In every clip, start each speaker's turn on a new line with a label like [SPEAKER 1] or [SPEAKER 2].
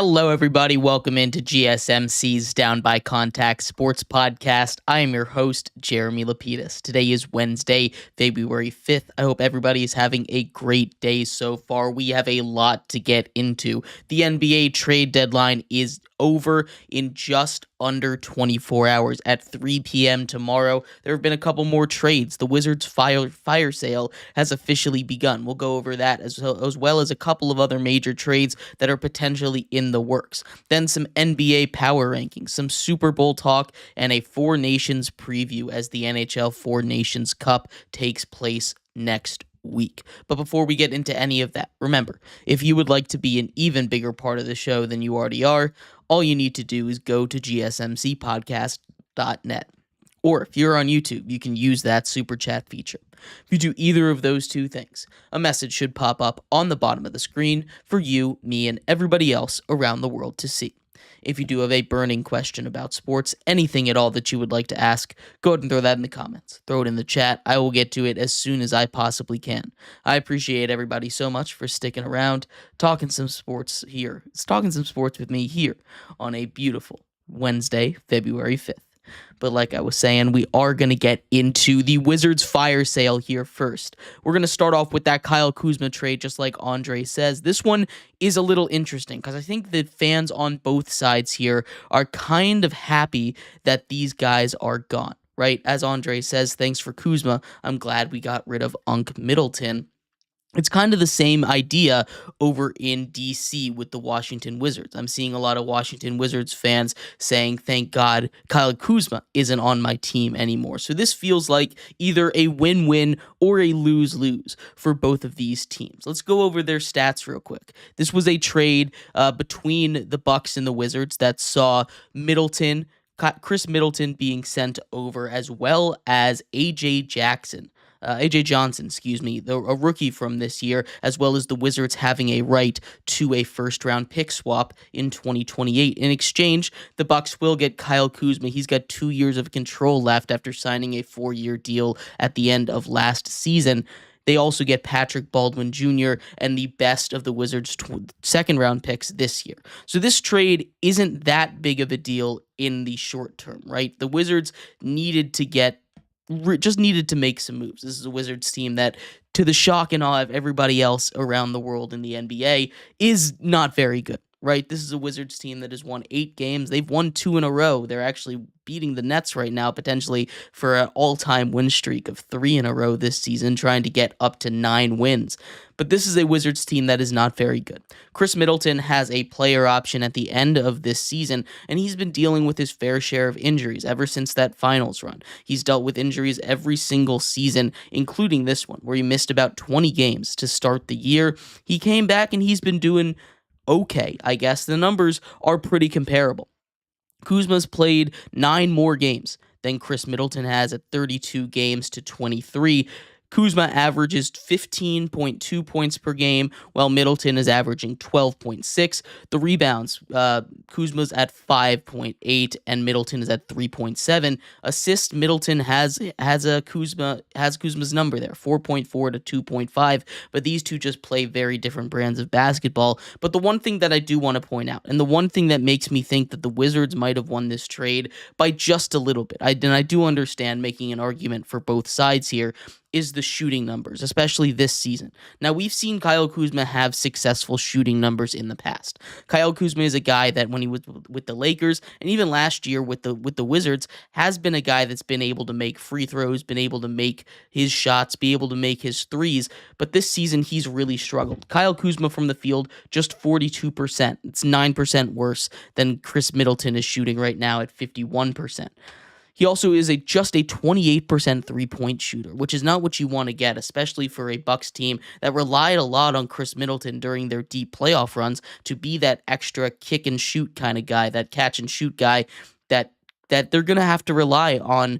[SPEAKER 1] Hello, everybody. Welcome into GSMC's Down by Contact Sports Podcast. I am your host, Jeremy Lapidus. Today is Wednesday, February 5th. I hope everybody is having a great day so far. We have a lot to get into. The NBA trade deadline is over in just under 24 hours at 3 p.m. tomorrow. There have been a couple more trades. The Wizards' fire sale has officially begun. We'll go over that as well as a couple of other major trades that are potentially in the works. Then some NBA power rankings, some Super Bowl talk, and a Four Nations preview as the NHL Four Nations Cup takes place next week. But before we get into any of that, remember, if you would like to be an even bigger part of the show than you already are, all you need to do is go to gsmcpodcast.net. Or if you're on YouTube, you can use that super chat feature. If you do either of those two things, a message should pop up on the bottom of the screen for you, me, and everybody else around the world to see. If you do have a burning question about sports, anything at all that you would like to ask, go ahead and throw that in the comments. Throw it in the chat. I will get to it as soon as I possibly can. I appreciate everybody so much for sticking around, talking some sports with me here on a beautiful Wednesday, February 5th. But like I was saying, we are going to get into the Wizards fire sale here first. We're going to start off with that Kyle Kuzma trade, just like Andre says. This one is a little interesting because I think that fans on both sides here are kind of happy that these guys are gone, right? As Andre says, thanks for Kuzma. I'm glad we got rid of Unk Middleton. It's kind of the same idea over in DC with the Washington Wizards. I'm seeing a lot of Washington Wizards fans saying, thank God Kyle Kuzma isn't on my team anymore. So this feels like either a win-win or a lose-lose for both of these teams. Let's go over their stats real quick. This was a trade between the Bucks and the Wizards that saw Chris Middleton being sent over, as well as AJ Johnson, a rookie from this year, as well as the Wizards having a right to a first-round pick swap in 2028. In exchange, the Bucks will get Kyle Kuzma. He's got 2 years of control left after signing a 4-year deal at the end of last season. They also get Patrick Baldwin Jr. and the best of the Wizards' second-round picks this year. So this trade isn't that big of a deal in the short term, right? The Wizards needed to make some moves. This is a Wizards team that, to the shock and awe of everybody else around the world in the NBA, is not very good, right? This is a Wizards team that has won 8 games. They've won 2 in a row. They're actually beating the Nets right now, potentially for an all-time win streak of 3 in a row this season, trying to get up to 9 wins. But this is a Wizards team that is not very good. Chris Middleton has a player option at the end of this season, and he's been dealing with his fair share of injuries ever since that finals run. He's dealt with injuries every single season, including this one, where he missed about 20 games to start the year. He came back, and he's been doing okay, I guess. The numbers are pretty comparable. Kuzma's played 9 more games than Chris Middleton has at 32 games to 23. Kuzma averages 15.2 points per game, while Middleton is averaging 12.6. The rebounds, Kuzma's at 5.8 and Middleton is at 3.7. Assists, Middleton has Kuzma's number there, 4.4 to 2.5. But these two just play very different brands of basketball. But the one thing that I do want to point out, and the one thing that makes me think that the Wizards might have won this trade by just a little bit, I do understand making an argument for both sides here, is the shooting numbers, especially this season. Now, we've seen Kyle Kuzma have successful shooting numbers in the past. Kyle Kuzma is a guy that when he was with the Lakers and even last year with the Wizards has been a guy that's been able to make free throws, been able to make his shots, be able to make his threes, but this season he's really struggled. Kyle Kuzma from the field, just 42%. It's 9% worse than Chris Middleton is shooting right now at 51%. He also is just a 28% three-point shooter, which is not what you want to get, especially for a Bucks team that relied a lot on Chris Middleton during their deep playoff runs to be that extra kick-and-shoot kind of guy, that catch-and-shoot guy that they're going to have to rely on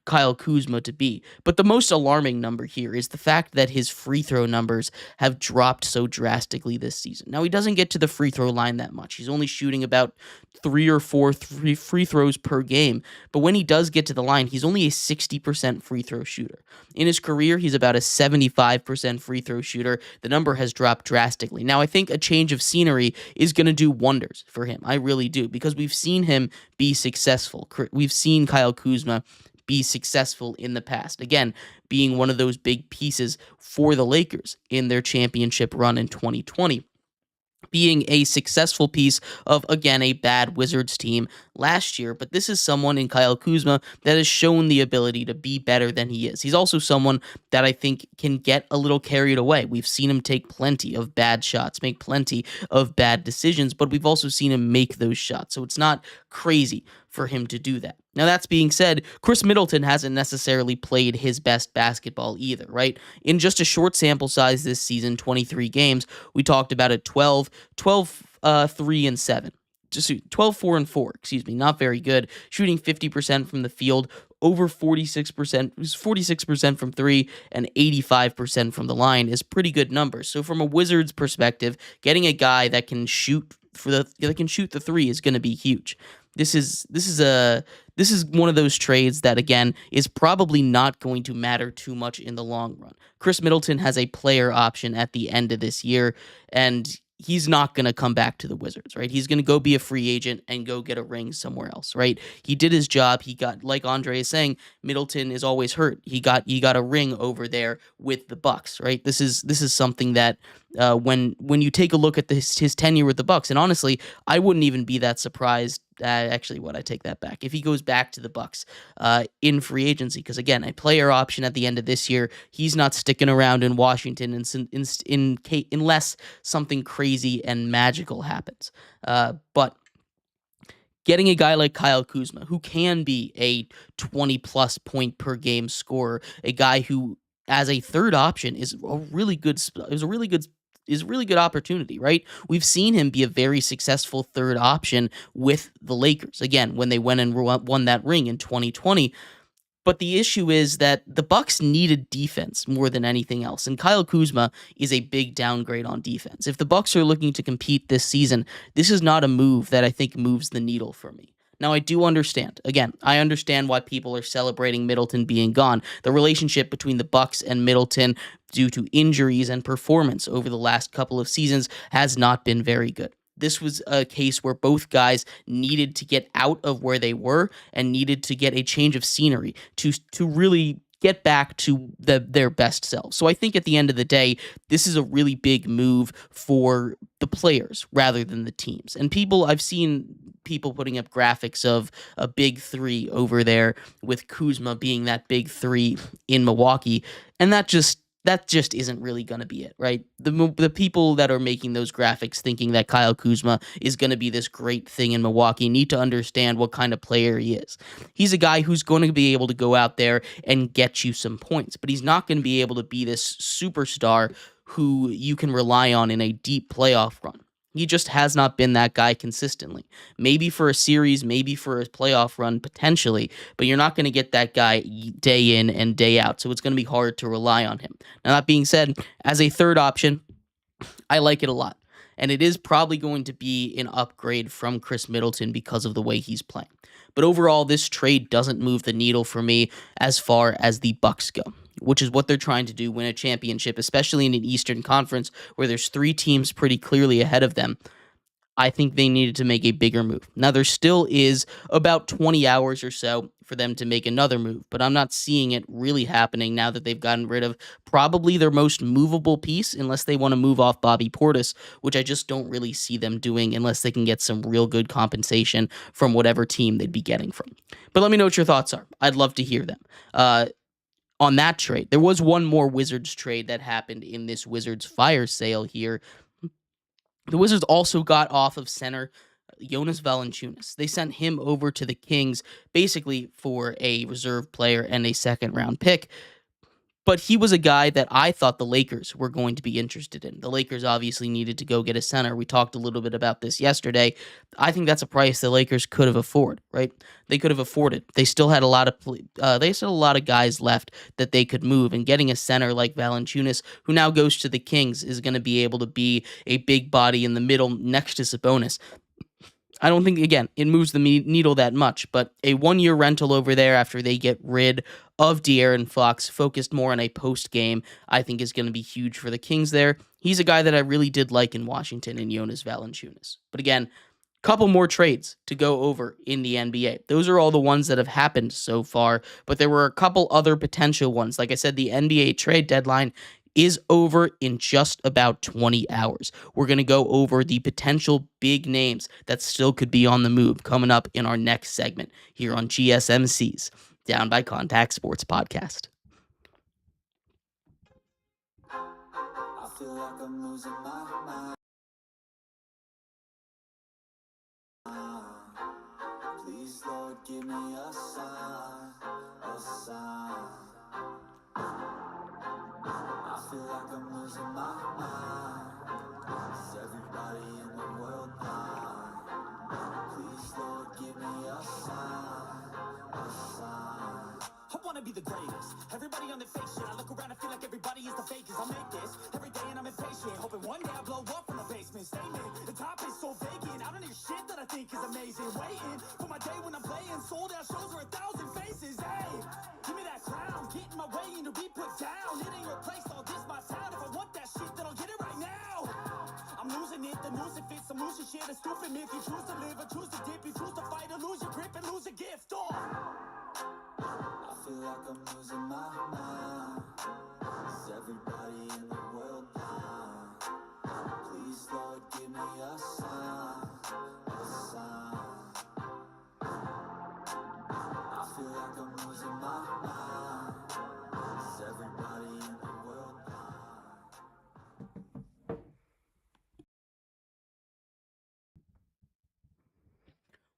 [SPEAKER 1] Kyle Kuzma to be. But the most alarming number here is the fact that his free throw numbers have dropped so drastically this season. Now, he doesn't get to the free throw line that much. He's only shooting about 3 or 4 free throws per game. But when he does get to the line, he's only a 60% free throw shooter. In his career, he's about a 75% free throw shooter. The number has dropped drastically. Now, I think a change of scenery is going to do wonders for him. I really do, because we've seen him be successful. We've seen Kyle Kuzma be successful in the past. Again, being one of those big pieces for the Lakers in their championship run in 2020. Being a successful piece of, again, a bad Wizards team last year. But this is someone in Kyle Kuzma that has shown the ability to be better than he is. He's also someone that I think can get a little carried away. We've seen him take plenty of bad shots, make plenty of bad decisions, but we've also seen him make those shots. So it's not crazy for him to do that. Now, that's being said, Chris Middleton hasn't necessarily played his best basketball either, right? In just a short sample size this season, 23 games, we talked about it 12, 3, and 7. Just 12, 4, and 4, not very good. Shooting 50% from the field, over 46% from 3, and 85% from the line is pretty good numbers. So from a Wizards perspective, getting a guy that can shoot the 3 is going to be huge. This is one of those trades that, again, is probably not going to matter too much in the long run. Chris Middleton has a player option at the end of this year, and he's not going to come back to the Wizards, right? He's going to go be a free agent and go get a ring somewhere else, right? He did his job. He got, like Andre is saying, Middleton is always hurt. He got a ring over there with the Bucks, right? This is something that when you take a look at his tenure with the Bucks, and honestly, I wouldn't even be that surprised. Actually, I take that back. If he goes back to the Bucks in free agency, because again, a player option at the end of this year, he's not sticking around in Washington unless something crazy and magical happens. But getting a guy like Kyle Kuzma, who can be a 20-plus point per game scorer, a guy who, as a third option, is a really good opportunity, right? We've seen him be a very successful third option with the Lakers, again, when they went and won that ring in 2020. But the issue is that the Bucks needed defense more than anything else, and Kyle Kuzma is a big downgrade on defense. If the Bucks are looking to compete this season, this is not a move that I think moves the needle for me. Now, I do understand. Again, I understand why people are celebrating Middleton being gone. The relationship between the Bucks and Middleton, due to injuries and performance over the last couple of seasons, has not been very good. This was a case where both guys needed to get out of where they were and needed to get a change of scenery to really get back to their best selves. So I think at the end of the day, this is a really big move for the players rather than the teams. And I've seen people putting up graphics of a big 3 over there with Kuzma being that big 3 in Milwaukee, and that just isn't really going to be it, right? The people that are making those graphics thinking that Kyle Kuzma is going to be this great thing in Milwaukee need to understand what kind of player he is. He's a guy who's going to be able to go out there and get you some points, but he's not going to be able to be this superstar who you can rely on in a deep playoff run. He just has not been that guy consistently. Maybe for a series, maybe for a playoff run, potentially, but you're not going to get that guy day in and day out, so it's going to be hard to rely on him. Now, that being said, as a third option, I like it a lot, and it is probably going to be an upgrade from Chris Middleton because of the way he's playing. But overall, this trade doesn't move the needle for me as far as the Bucks go, which is what they're trying to do, win a championship, especially in an Eastern Conference where there's 3 teams pretty clearly ahead of them. I think they needed to make a bigger move. Now, there still is about 20 hours or so for them to make another move, but I'm not seeing it really happening now that they've gotten rid of probably their most movable piece, unless they want to move off Bobby Portis, which I just don't really see them doing unless they can get some real good compensation from whatever team they'd be getting from. But let me know what your thoughts are. I'd love to hear them. On that trade, there was one more Wizards trade that happened in this Wizards fire sale here. The Wizards also got off of center Jonas Valanciunas. They sent him over to the Kings basically for a reserve player and a second-round pick. But he was a guy that I thought the Lakers were going to be interested in. The Lakers obviously needed to go get a center. We talked a little bit about this yesterday. I think that's a price the Lakers could have afforded, right? They could have afforded. They still had a lot of guys left that they could move, and getting a center like Valanciunas, who now goes to the Kings, is going to be able to be a big body in the middle next to Sabonis. I don't think, again, it moves the needle that much, but a 1-year rental over there after they get rid of De'Aaron Fox, focused more on a post-game, I think is going to be huge for the Kings there. He's a guy that I really did like in Washington, in Jonas Valanciunas. But again, couple more trades to go over in the NBA. Those are all the ones that have happened so far, but there were a couple other potential ones. Like I said, the NBA trade deadline is over in just about 20 hours. We're going to go over the potential big names that still could be on the move coming up in our next segment here on GSMC's Down by Contact Sports Podcast. I feel like I'm losing my mind. Please, Lord, give me a sign, a sign. I feel like I'm losing my mind. Is everybody in the world blind? Please, Lord, give me a sign, a sign. I wanna be the greatest. Everybody on the fake shit. I look around and feel like everybody is the fakest. I make this every day and I'm impatient, hoping one day I blow up from the basement. Statement, the top is so vacant. I don't hear shit that I think is amazing. Waiting for my day when I'm playing sold out shows for 1,000 faces. Hey, give me that crown, get in my way and to be put down. It ain't your place, all this my town. If I want that shit, then I'll get it right now. I'm losing it, the news it fits. I'm losing shit, a stupid myth. You choose to live or choose to dip. You choose to fight or lose your grip and lose a gift. Oh, I feel like I'm losing my mind. Is everybody in the world blind? Please, Lord, give me a sign, a sign. I feel like I'm losing my mind. Is everybody in the world blind?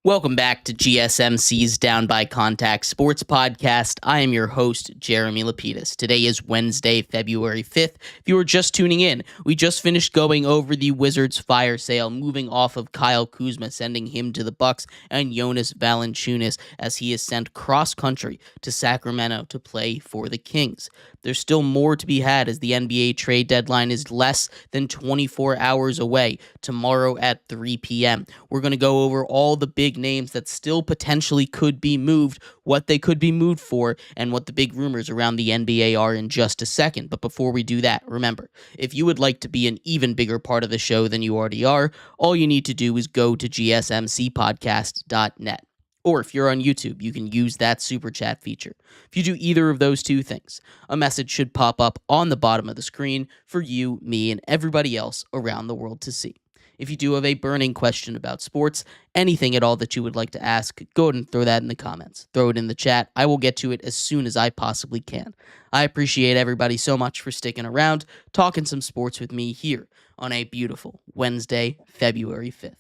[SPEAKER 1] Welcome back to GSMC's Down by Contact Sports Podcast. I am your host, Jeremy Lapidus. Today is Wednesday, February 5th. If you were just tuning in, we just finished going over the Wizards' fire sale, moving off of Kyle Kuzma, sending him to the Bucks, and Jonas Valanciunas as he is sent cross-country to Sacramento to play for the Kings. There's still more to be had as the NBA trade deadline is less than 24 hours away, tomorrow at 3 p.m. We're going to go over all the big names that still potentially could be moved, what they could be moved for, and what the big rumors around the NBA are in just a second. But before we do that, remember, if you would like to be an even bigger part of the show than you already are, all you need to do is go to gsmcpodcast.net. Or if you're on YouTube, you can use that super chat feature. If you do either of those two things, a message should pop up on the bottom of the screen for you, me, and everybody else around the world to see. If you do have a burning question about sports, anything at all that you would like to ask, go ahead and throw that in the comments. Throw it in the chat. I will get to it as soon as I possibly can. I appreciate everybody so much for sticking around, talking some sports with me here on a beautiful Wednesday, February 5th.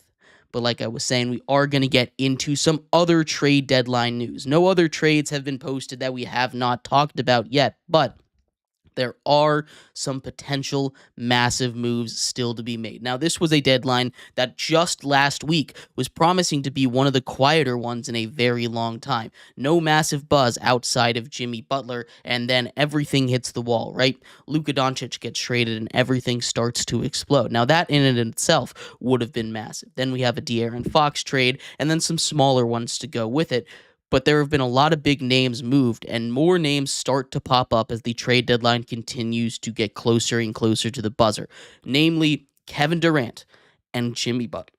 [SPEAKER 1] But like I was saying, we are going to get into some other trade deadline news. No other trades have been posted that we have not talked about yet, but there are some potential massive moves still to be made. Now, this was a deadline that just last week was promising to be one of the quieter ones in a very long time. No massive buzz outside of Jimmy Butler, and then everything hits the wall, right? Luka Doncic gets traded and everything starts to explode. Now, that in and of itself would have been massive. Then we have a De'Aaron Fox trade, and then some smaller ones to go with it. But there have been a lot of big names moved, and more names start to pop up as the trade deadline continues to get closer and closer to the buzzer, namely Kevin Durant and Jimmy Butler.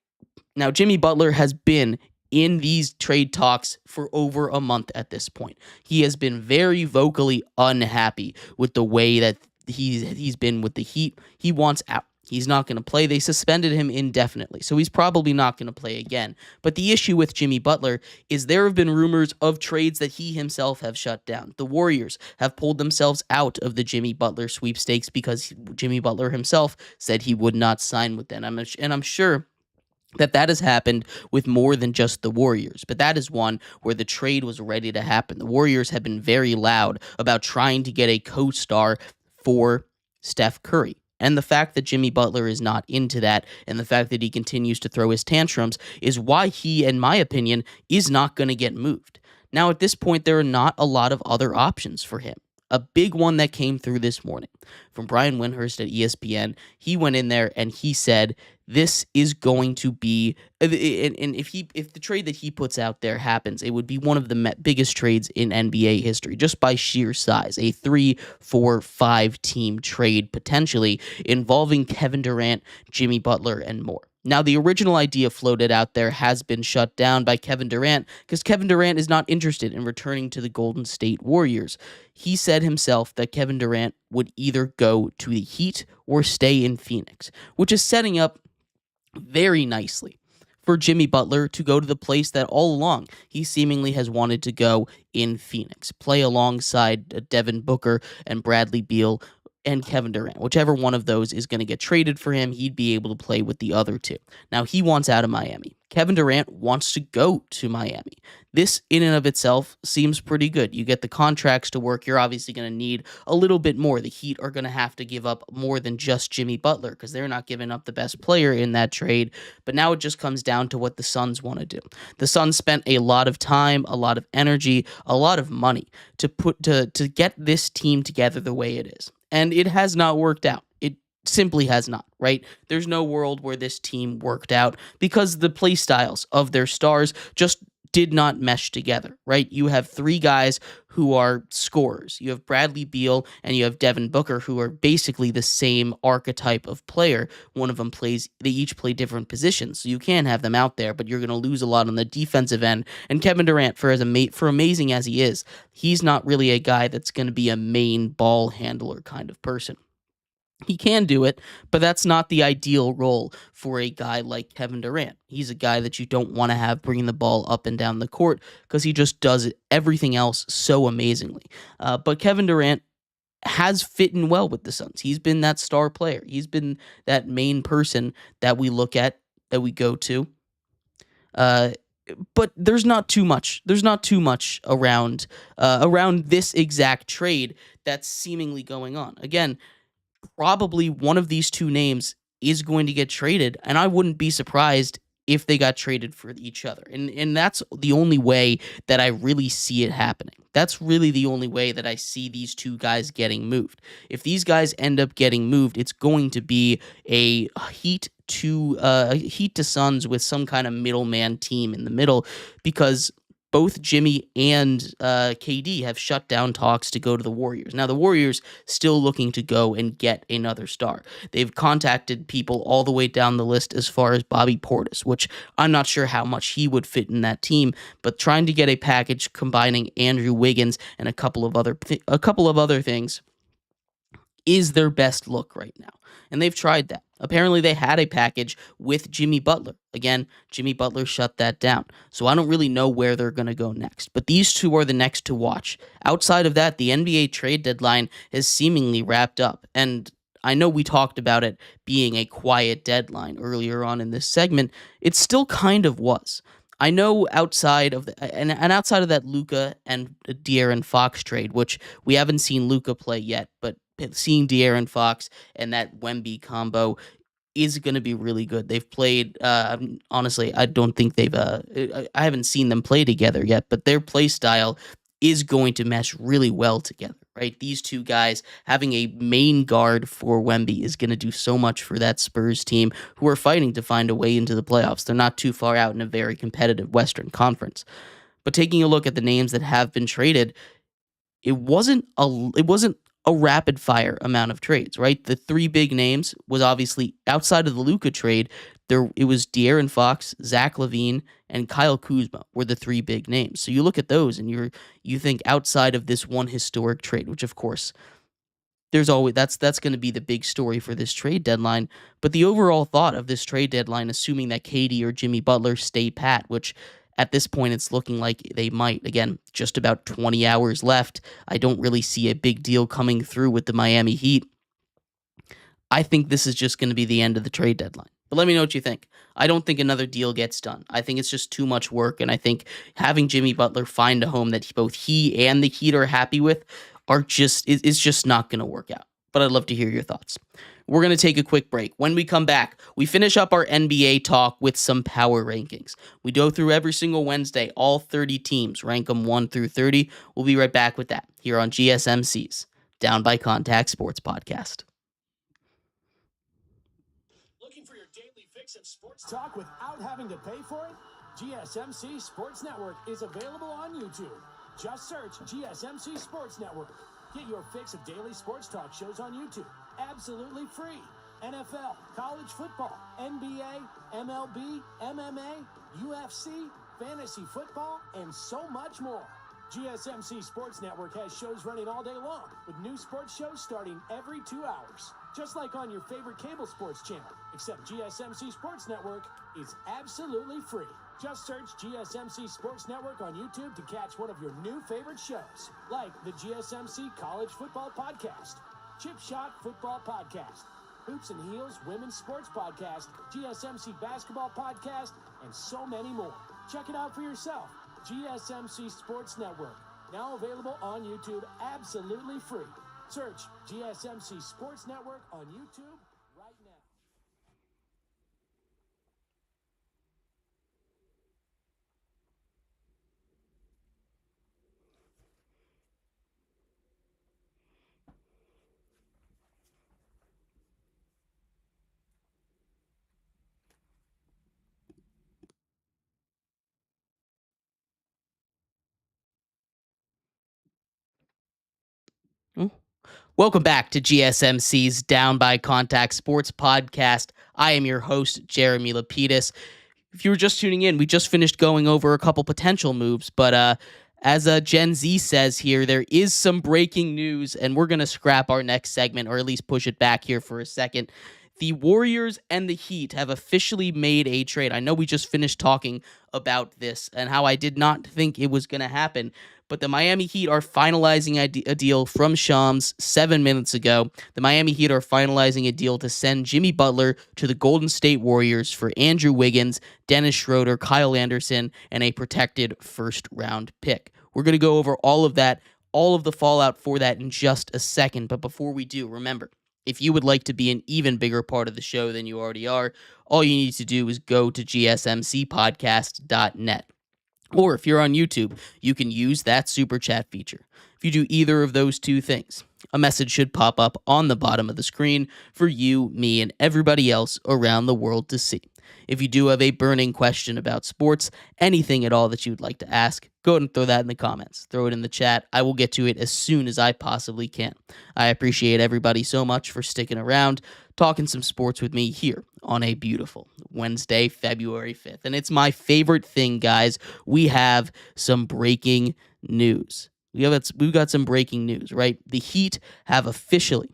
[SPEAKER 1] Now, Jimmy Butler has been in these trade talks for over a month at this point. He has been very vocally unhappy with the way that he's been with the Heat. He wants out. He's not going to play. They suspended him indefinitely, so he's probably not going to play again. But the issue with Jimmy Butler is there have been rumors of trades that he himself have shut down. The Warriors have pulled themselves out of the Jimmy Butler sweepstakes because Jimmy Butler himself said he would not sign with them. And I'm sure that has happened with more than just the Warriors, but that is one where the trade was ready to happen. The Warriors have been very loud about trying to get a co-star for Steph Curry. And the fact that Jimmy Butler is not into that and the fact that he continues to throw his tantrums is why he, in my opinion, is not going to get moved. Now, at this point, there are not a lot of other options for him. A big one that came through this morning from Brian Windhorst at ESPN. He went in there and he said, this is going to be, and if the trade that he puts out there happens, it would be one of the biggest trades in NBA history, just by sheer size. A 3, 4, 5 team trade potentially involving Kevin Durant, Jimmy Butler, and more. Now, the original idea floated out there has been shut down by Kevin Durant because Kevin Durant is not interested in returning to the Golden State Warriors. He said himself that Kevin Durant would either go to the Heat or stay in Phoenix, which is setting up very nicely for Jimmy Butler to go to the place that all along he seemingly has wanted to go in Phoenix, play alongside Devin Booker and Bradley Beal and Kevin Durant. Whichever one of those is going to get traded for him, he'd be able to play with the other two. Now, he wants out of Miami. Kevin Durant wants to go to Miami. This, in and of itself, seems pretty good. You get the contracts to work. You're obviously going to need a little bit more. The Heat are going to have to give up more than just Jimmy Butler because they're not giving up the best player in that trade. But now it just comes down to what the Suns want to do. The Suns spent a lot of time, a lot of energy, a lot of money to get this team together the way it is. And it has not worked out. It simply has not, right? There's no world where this team worked out because the play styles of their stars just did not mesh together, right? You have 3 guys who are scorers. You have Bradley Beal and you have Devin Booker, who are basically the same archetype of player. One of them they each play different positions. So you can have them out there, but you're going to lose a lot on the defensive end. And Kevin Durant, for amazing as he is, he's not really a guy that's going to be a main ball handler kind of person. He can do it, but that's not the ideal role for a guy like Kevin Durant. He's a guy that you don't want to have bringing the ball up and down the court because he just does everything else so amazingly. But Kevin Durant has fit in well with the Suns. He's been that star player. He's been that main person that we look at, that we go to. But there's not too much. There's not too much around this exact trade that's seemingly going on. Again, probably one of these two names is going to get traded, and I wouldn't be surprised if they got traded for each other. And that's the only way that I really see it happening. That's really the only way that I see these two guys getting moved. If these guys end up getting moved, it's going to be a Heat to Suns with some kind of middleman team in the middle, because both Jimmy and KD have shut down talks to go to the Warriors. Now, the Warriors still looking to go and get another star. They've contacted people all the way down the list as far as Bobby Portis, which I'm not sure how much he would fit in that team, but trying to get a package combining Andrew Wiggins and a couple of other things is their best look right now. And they've tried that. Apparently, they had a package with Jimmy Butler. Again, Jimmy Butler shut that down. So I don't really know where they're going to go next. But these two are the next to watch. Outside of that, the NBA trade deadline has seemingly wrapped up. And I know we talked about it being a quiet deadline earlier on in this segment. It still kind of was. I know outside of outside of that Luka and De'Aaron Fox trade, which we haven't seen Luka play yet, but seeing De'Aaron Fox and that Wemby combo is going to be really good. They've played, honestly, I don't think I haven't seen them play together yet, but their play style is going to mesh really well together, right? These two guys having a main guard for Wemby is going to do so much for that Spurs team, who are fighting to find a way into the playoffs. They're not too far out in a very competitive Western Conference. But taking a look at the names that have been traded, it wasn't a rapid fire amount of trades, right? The 3 big names was obviously outside of the Luka trade. It was De'Aaron Fox, Zach LaVine, and Kyle Kuzma were the 3 big names. So you look at those and you think outside of this one historic trade, which of course there's always that's going to be the big story for this trade deadline. But the overall thought of this trade deadline, assuming that KD or Jimmy Butler stay pat, which at this point it's looking like they might. Again, just about 20 hours left. I don't really see a big deal coming through with the Miami Heat. I think this is just going to be the end of the trade deadline. But let me know what you think. I don't think another deal gets done. I think it's just too much work, and I think having Jimmy Butler find a home that both he and the Heat are happy with is just not going to work out. But I'd love to hear your thoughts. We're going to take a quick break. When we come back, we finish up our NBA talk with some power rankings. We go through every single Wednesday, all 30 teams, rank them 1 through 30. We'll be right back with that here on GSMC's Down by Contact Sports Podcast.
[SPEAKER 2] Looking for your daily fix of sports talk without having to pay for it? GSMC Sports Network is available on YouTube. Just search GSMC Sports Network. Get your fix of daily sports talk shows on YouTube. Absolutely free. NFL, college football, NBA, MLB, MMA, UFC, fantasy football, and so much more. GSMC Sports Network has shows running all day long, with new sports shows starting every 2 hours. Just like on your favorite cable sports channel, except GSMC Sports Network is absolutely free. Just search GSMC Sports Network on YouTube to catch one of your new favorite shows, like the GSMC College Football Podcast, Chip Shot Football Podcast, Hoops and Heels Women's Sports Podcast, GSMC Basketball Podcast, and so many more. Check it out for yourself. GSMC Sports Network, now available on YouTube absolutely free. Search GSMC Sports Network on YouTube right now.
[SPEAKER 1] Welcome back to GSMC's Down by Contact Sports Podcast. I am your host, Jeremy Lapidus. If you were just tuning in, we just finished going over a couple potential moves, but as Gen Z says here, there is some breaking news, and we're going to scrap our next segment, or at least push it back here for a second. The Warriors and the Heat have officially made a trade. I know we just finished talking about this and how I did not think it was going to happen, but the Miami Heat are finalizing a deal from Shams 7 minutes ago. The Miami Heat are finalizing a deal to send Jimmy Butler to the Golden State Warriors for Andrew Wiggins, Dennis Schroeder, Kyle Anderson, and a protected first-round pick. We're going to go over all of that, all of the fallout for that in just a second. But before we do, remember, if you would like to be an even bigger part of the show than you already are, all you need to do is go to gsmcpodcast.net. Or if you're on YouTube, you can use that super chat feature. If you do either of those two things, a message should pop up on the bottom of the screen for you, me, and everybody else around the world to see. If you do have a burning question about sports, anything at all that you'd like to ask, go ahead and throw that in the comments. Throw it in the chat. I will get to it as soon as I possibly can. I appreciate everybody so much for sticking around, talking some sports with me here on a beautiful Wednesday, February 5th. And it's my favorite thing, guys. We have some breaking news. We've got some breaking news, right? The Heat have officially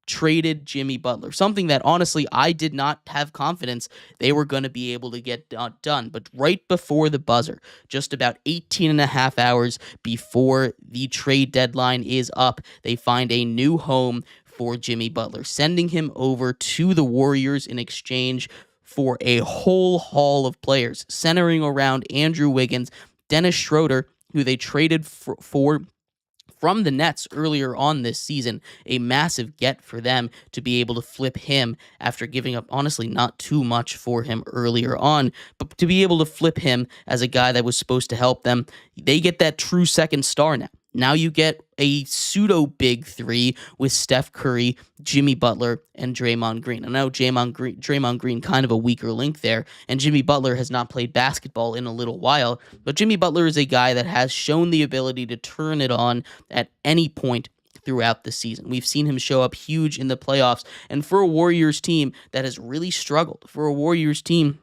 [SPEAKER 1] traded Jimmy Butler, something that honestly I did not have confidence they were going to be able to get done. But right before the buzzer, just about 18 and a half hours before the trade deadline is up, they find a new home for Jimmy Butler, sending him over to the Warriors in exchange for a whole haul of players, centering around Andrew Wiggins, Dennis Schroeder, who they traded for from the Nets earlier on this season, a massive get for them to be able to flip him after giving up, honestly, not too much for him earlier on, but to be able to flip him as a guy that was supposed to help them. They get that true second star now. Now you get a pseudo big three with Steph Curry, Jimmy Butler, and Draymond Green. I know Draymond Green kind of a weaker link there, and Jimmy Butler has not played basketball in a little while, but Jimmy Butler is a guy that has shown the ability to turn it on at any point throughout the season. We've seen him show up huge in the playoffs, and for a Warriors team that has really struggled, for a Warriors team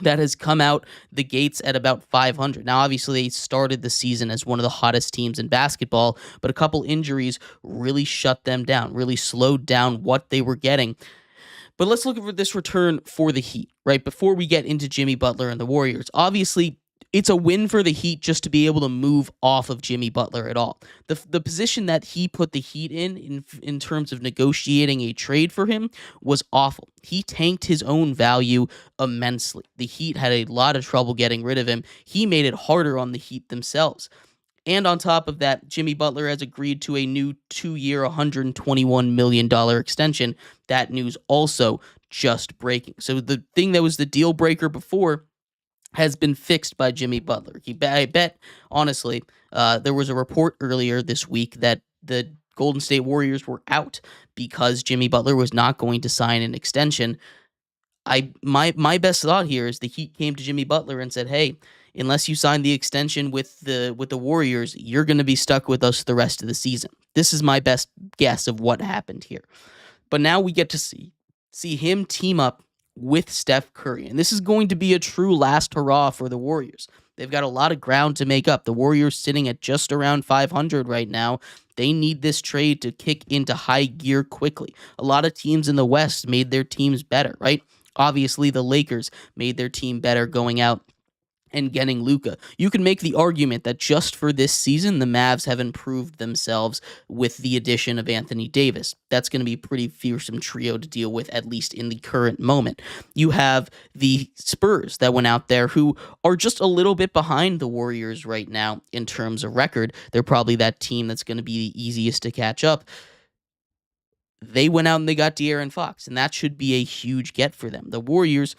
[SPEAKER 1] that has come out the gates at about 500. Now, obviously, they started the season as one of the hottest teams in basketball, but a couple injuries really shut them down, really slowed down what they were getting. But let's look at this return for the Heat, right? Before we get into Jimmy Butler and the Warriors, obviously, it's a win for the Heat just to be able to move off of Jimmy Butler at all. The position that he put the Heat in terms of negotiating a trade for him was awful. He tanked his own value immensely. The Heat had a lot of trouble getting rid of him. He made it harder on the Heat themselves. And on top of that, Jimmy Butler has agreed to a new 2-year, $121 million extension. That news also just breaking. So the thing that was the deal breaker before has been fixed by Jimmy Butler. I bet, honestly, there was a report earlier this week that the Golden State Warriors were out because Jimmy Butler was not going to sign an extension. My best thought here is the Heat came to Jimmy Butler and said, "Hey, unless you sign the extension with the Warriors, you're going to be stuck with us the rest of the season." This is my best guess of what happened here. But now we get to see him team up with Steph Curry. And this is going to be a true last hurrah for the Warriors. They've got a lot of ground to make up. The Warriors sitting at just around 500 right now. They need this trade to kick into high gear quickly. A lot of teams in the West made their teams better, right? Obviously, the Lakers made their team better going out and getting Luka. You can make the argument that just for this season, the Mavs have improved themselves with the addition of Anthony Davis. That's going to be a pretty fearsome trio to deal with, at least in the current moment. You have the Spurs that went out there who are just a little bit behind the Warriors right now in terms of record. They're probably that team that's going to be the easiest to catch up. They went out and they got De'Aaron Fox, and that should be a huge get for them. The Warriors,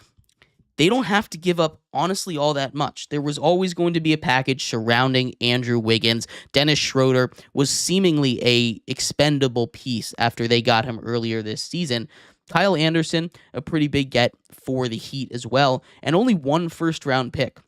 [SPEAKER 1] they don't have to give up, honestly, all that much. There was always going to be a package surrounding Andrew Wiggins. Dennis Schroeder was seemingly a expendable piece after they got him earlier this season. Kyle Anderson, a pretty big get for the Heat as well, and only one first-round pick.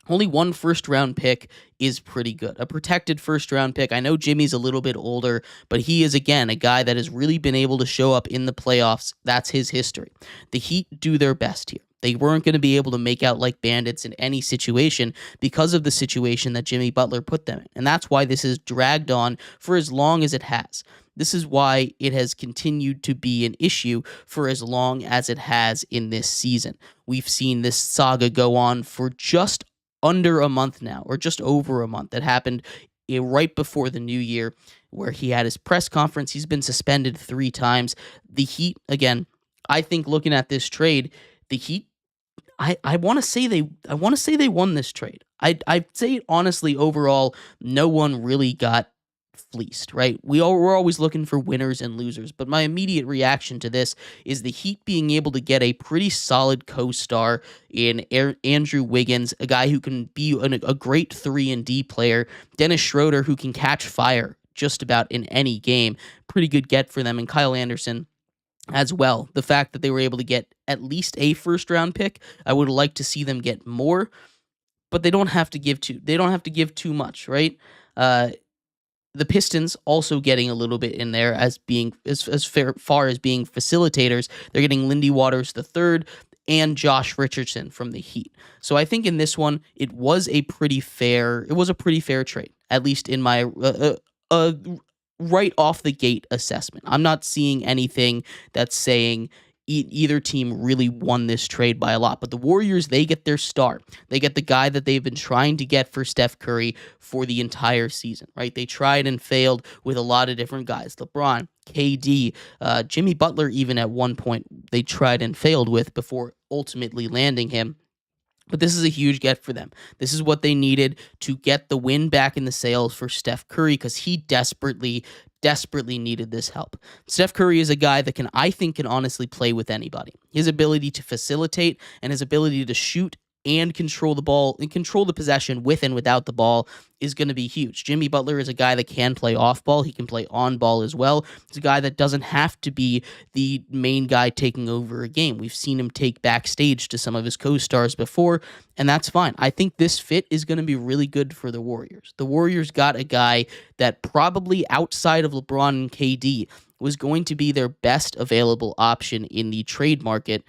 [SPEAKER 1] Only one first-round pick is pretty good. A protected first-round pick. I know Jimmy's a little bit older, but he is, again, a guy that has really been able to show up in the playoffs. That's his history. The Heat do their best here. They weren't going to be able to make out like bandits in any situation because of the situation that Jimmy Butler put them in. And that's why this has dragged on for as long as it has. This is why it has continued to be an issue for as long as it has in this season. We've seen this saga go on for just under a month now, or just over a month. That happened right before the new year, where he had his press conference. He's been suspended 3 times. The Heat, again, I think looking at this trade, the Heat, I want to say they won this trade. I'd say honestly, overall, no one really got fleeced, right? We're always looking for winners and losers, but my immediate reaction to this is the Heat being able to get a pretty solid co-star in Andrew Wiggins, a guy who can be a great 3-and-D player, Dennis Schroeder, who can catch fire just about in any game. Pretty good get for them, and Kyle Anderson as well. The fact that they were able to get at least a first-round pick, I would like to see them get more, but they don't have to give too much, right? The Pistons also getting a little bit in there as being as far as being facilitators. They're getting Lindy Waters III and Josh Richardson from the Heat. So I think in this one it was a pretty fair trade, at least in my right off the gate assessment. I'm not seeing anything that's saying either team really won this trade by a lot. But the Warriors, they get their star. They get the guy that they've been trying to get for Steph Curry for the entire season, right? They tried and failed with a lot of different guys. LeBron, KD, Jimmy Butler, even at one point, they tried and failed with before ultimately landing him. But this is a huge get for them. This is what they needed to get the win back in the sails for Steph Curry, because he desperately needed this help. Steph Curry is a guy that I think can honestly play with anybody. His ability to facilitate and his ability to shoot and control the ball and control the possession with and without the ball is going to be huge. Jimmy Butler is a guy that can play off ball. He can play on ball as well. He's a guy that doesn't have to be the main guy taking over a game. We've seen him take backstage to some of his co-stars before, and that's fine. I think this fit is going to be really good for the Warriors. The Warriors got a guy that probably outside of LeBron and KD was going to be their best available option in the trade market.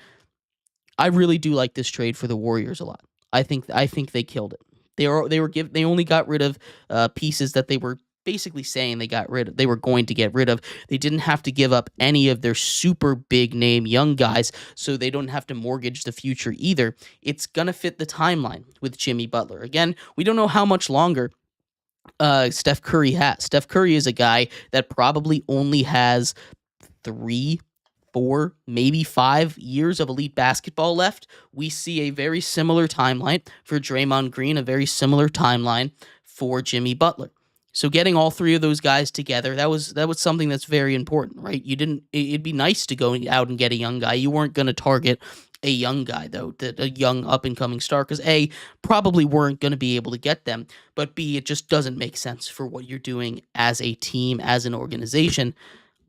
[SPEAKER 1] I really do like this trade for the Warriors a lot. I think they killed it. They only got rid of pieces that they were basically saying they were going to get rid of. They didn't have to give up any of their super big name young guys, so they don't have to mortgage the future either. It's going to fit the timeline with Jimmy Butler. Again, we don't know how much longer Steph Curry has. Steph Curry is a guy that probably only has 3, 4, maybe 5 years of elite basketball left. We see a very similar timeline for Draymond Green, a very similar timeline for Jimmy Butler. So getting all three of those guys together, that was something that's very important, right? It'd be nice to go out and get a young guy. You weren't going to target a young guy, though, a young up-and-coming star, because A, probably weren't going to be able to get them, but B, it just doesn't make sense for what you're doing as a team, as an organization.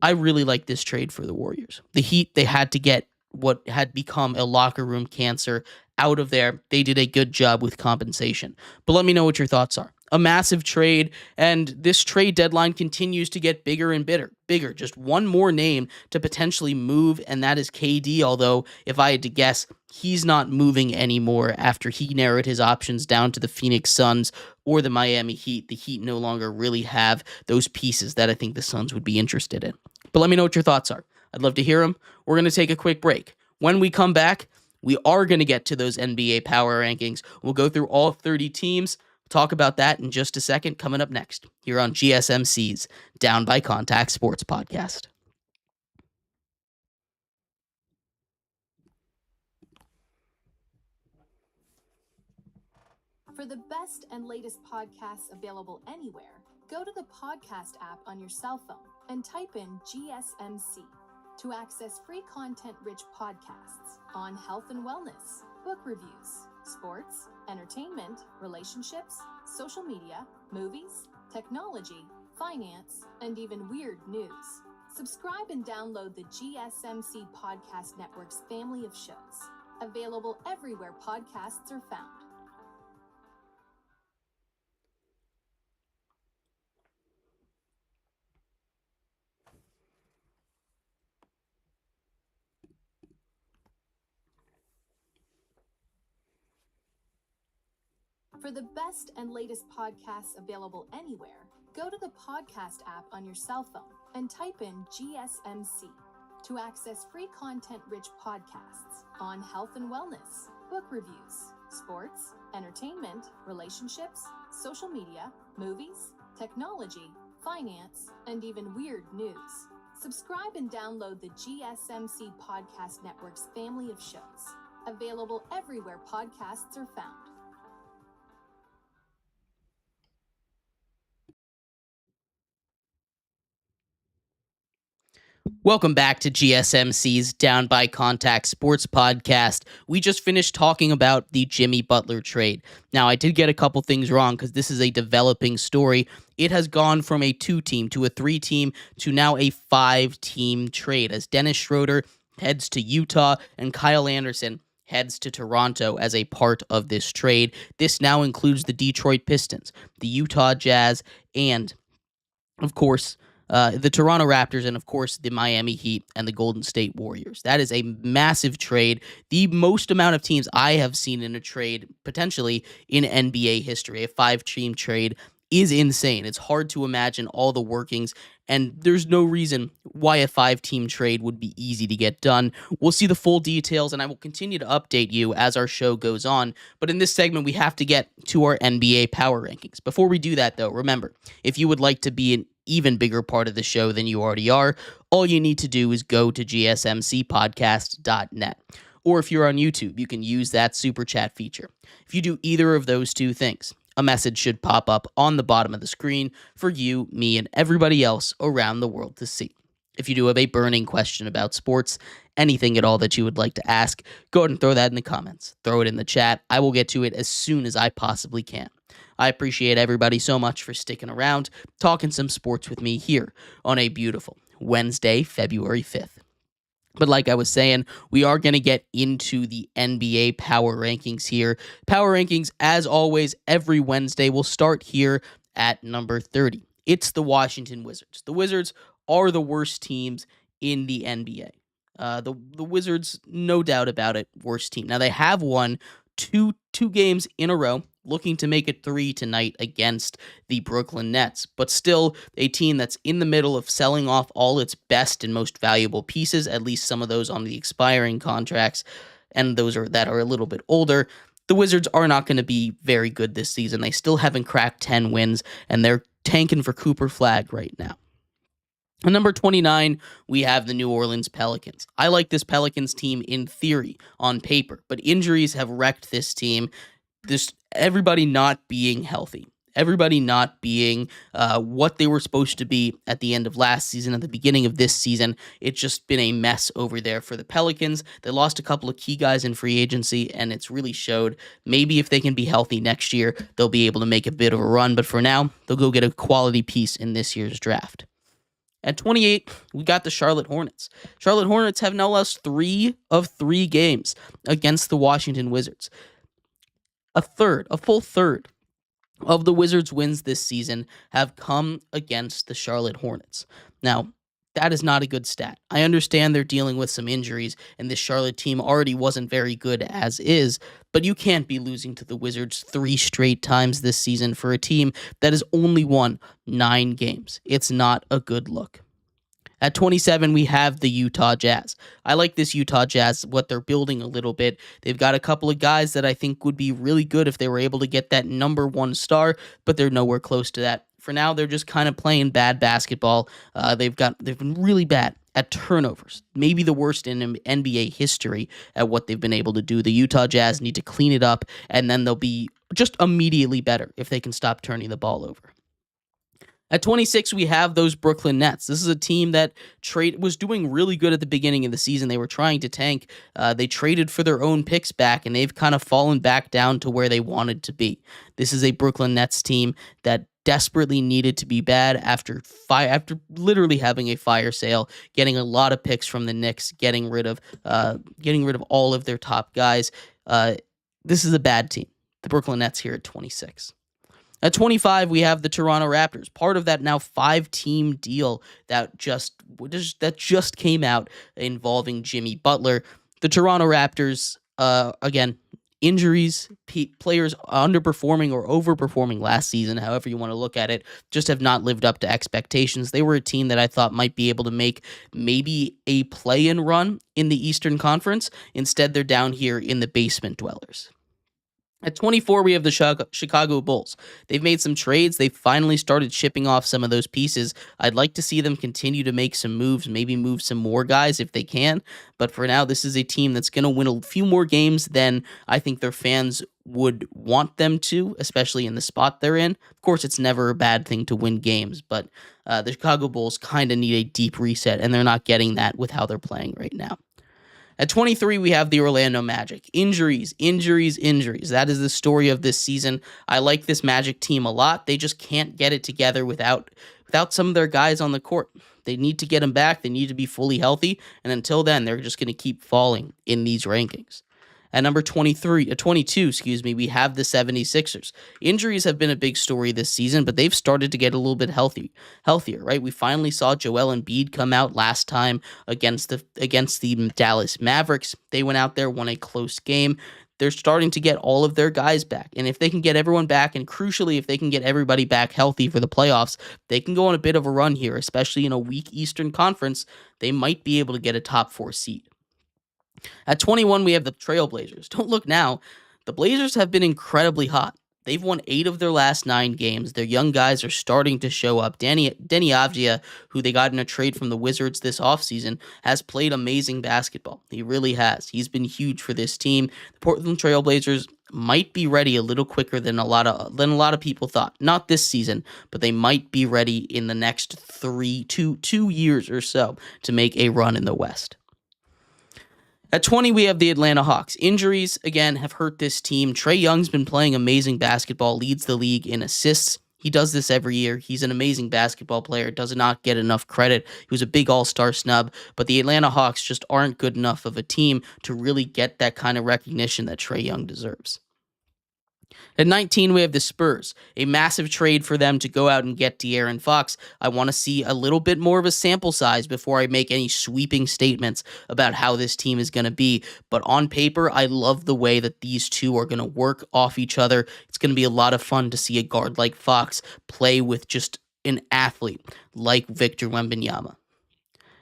[SPEAKER 1] I really like this trade for the Warriors. The Heat, they had to get what had become a locker room cancer out of there. They did a good job with compensation. But let me know what your thoughts are. A massive trade, and this trade deadline continues to get bigger and bigger. Just one more name to potentially move, and that is KD, although if I had to guess, he's not moving anymore after he narrowed his options down to the Phoenix Suns or the Miami Heat. The Heat no longer really have those pieces that I think the Suns would be interested in. But let me know what your thoughts are. I'd love to hear them. We're going to take a quick break. When we come back, we are going to get to those NBA power rankings. We'll go through all 30 teams. Talk about that in just a second, coming up next here on GSMC's Down by Contact Sports Podcast.
[SPEAKER 3] For the best and latest podcasts available anywhere, go to the podcast app on your cell phone and type in GSMC to access free content-rich podcasts on health and wellness, book reviews, sports, entertainment, relationships, social media, movies, technology, finance, and even weird news. Subscribe and download the GSMC Podcast Network's family of shows, available everywhere podcasts are found. For the best and latest podcasts available anywhere, go to the podcast app on your cell phone and type in GSMC to access free content-rich podcasts on health and wellness, book reviews, sports, entertainment, relationships, social media, movies, technology, finance, and even weird news. Subscribe and download the GSMC Podcast Network's family of shows, available everywhere podcasts are found.
[SPEAKER 1] Welcome back to GSMC's Down by Contact Sports Podcast. We just finished talking about the Jimmy Butler trade. Now, I did get a couple things wrong because this is a developing story. It has gone from a 2-team to a 3-team to now a 5-team trade as Dennis Schroeder heads to Utah and Kyle Anderson heads to Toronto as a part of this trade. This now includes the Detroit Pistons, the Utah Jazz, and, of course, the Toronto Raptors, and of course the Miami Heat and the Golden State Warriors. That is a massive trade. The most amount of teams I have seen in a trade, potentially in NBA history. A 5-team trade is insane. It's hard to imagine all the workings, and there's no reason why a 5-team trade would be easy to get done. We'll see the full details, and I will continue to update you as our show goes on. But in this segment, we have to get to our NBA power rankings. Before we do that, though, remember, if you would like to be an even bigger part of the show than you already are, all you need to do is go to gsmcpodcast.net. Or if you're on YouTube, you can use that super chat feature. If you do either of those two things, a message should pop up on the bottom of the screen for you, me, and everybody else around the world to see. If you do have a burning question about sports, anything at all that you would like to ask, go ahead and throw that in the comments. Throw it in the chat. I will get to it as soon as I possibly can. I appreciate everybody so much for sticking around, talking some sports with me here on a beautiful Wednesday, February 5th. But like I was saying, we are going to get into the NBA power rankings here. Power rankings, as always, every Wednesday. We'll start here at number 30. It's the Washington Wizards. The Wizards are the worst teams in the NBA. The Wizards, no doubt about it, worst team. Now, they have won two games in a row looking to make it 3 tonight against the Brooklyn Nets, but still a team that's in the middle of selling off all its best and most valuable pieces, at least some of those on the expiring contracts, and those that are a little bit older. The Wizards are not going to be very good this season. They still haven't cracked 10 wins, and they're tanking for Cooper Flag right now. At number 29, we have the New Orleans Pelicans. I like this Pelicans team in theory, on paper, but injuries have wrecked this team. Everybody not being healthy. Everybody not being what they were supposed to be at the end of last season, at the beginning of this season. It's just been a mess over there for the Pelicans. They lost a couple of key guys in free agency, and it's really showed. Maybe if they can be healthy next year, they'll be able to make a bit of a run. But for now, they'll go get a quality piece in this year's draft. At 28, we got the Charlotte Hornets. Charlotte Hornets have now lost 3 of 3 games against the Washington Wizards. A full third of the Wizards' wins this season have come against the Charlotte Hornets. Now, that is not a good stat. I understand they're dealing with some injuries, and this Charlotte team already wasn't very good as is, but you can't be losing to the Wizards 3 straight times this season for a team that has only won 9 games. It's not a good look. At 27, we have the Utah Jazz. I like this Utah Jazz, what they're building a little bit. They've got a couple of guys that I think would be really good if they were able to get that number 1 star, but they're nowhere close to that. For now, they're just kind of playing bad basketball. They've been really bad at turnovers, maybe the worst in NBA history at what they've been able to do. The Utah Jazz need to clean it up, and then they'll be just immediately better if they can stop turning the ball over. At 26, we have those Brooklyn Nets. This is a team that was doing really good at the beginning of the season. They were trying to tank. They traded for their own picks back, and they've kind of fallen back down to where they wanted to be. This is a Brooklyn Nets team that desperately needed to be bad after literally having a fire sale, getting a lot of picks from the Knicks, getting rid of all of their top guys. This is a bad team. The Brooklyn Nets here at 26. At 25, we have the Toronto Raptors, part of that now 5-team deal that just came out involving Jimmy Butler. The Toronto Raptors, again, injuries, players underperforming or overperforming last season, however you want to look at it, just have not lived up to expectations. They were a team that I thought might be able to make maybe a play-in run in the Eastern Conference. Instead, they're down here in the basement dwellers. At 24, we have the Chicago Bulls. They've made some trades. They've finally started shipping off some of those pieces. I'd like to see them continue to make some moves, maybe move some more guys if they can. But for now, this is a team that's going to win a few more games than I think their fans would want them to, especially in the spot they're in. Of course, it's never a bad thing to win games, but the Chicago Bulls kind of need a deep reset, and they're not getting that with how they're playing right now. At 23, we have the Orlando Magic. Injuries. That is the story of this season. I like this Magic team a lot. They just can't get it together without some of their guys on the court. They need to get them back. They need to be fully healthy. And until then, they're just going to keep falling in these rankings. At number 22, we have the 76ers. Injuries have been a big story this season, but they've started to get a little bit healthier, right? We finally saw Joel Embiid come out last time against the Dallas Mavericks. They went out there, won a close game. They're starting to get all of their guys back. And if they can get everyone back, and crucially, if they can get everybody back healthy for the playoffs, they can go on a bit of a run here, especially in a weak Eastern Conference. They might be able to get a top 4 seed. At 21, we have the Trailblazers. Don't look now. The Blazers have been incredibly hot. They've won 8 of their last 9 games. Their young guys are starting to show up. Deni Avdija, who they got in a trade from the Wizards this offseason, has played amazing basketball. He really has. He's been huge for this team. The Portland Trailblazers might be ready a little quicker than a lot of people thought. Not this season, but they might be ready in the next 2 years or so to make a run in the West. At 20, we have the Atlanta Hawks. Injuries, again, have hurt this team. Trae Young's been playing amazing basketball, leads the league in assists. He does this every year. He's an amazing basketball player, does not get enough credit. He was a big all-star snub, but the Atlanta Hawks just aren't good enough of a team to really get that kind of recognition that Trae Young deserves. At 19, we have the Spurs, a massive trade for them to go out and get De'Aaron Fox. I want to see a little bit more of a sample size before I make any sweeping statements about how this team is going to be. But on paper, I love the way that these two are going to work off each other. It's going to be a lot of fun to see a guard like Fox play with just an athlete like Victor Wembanyama.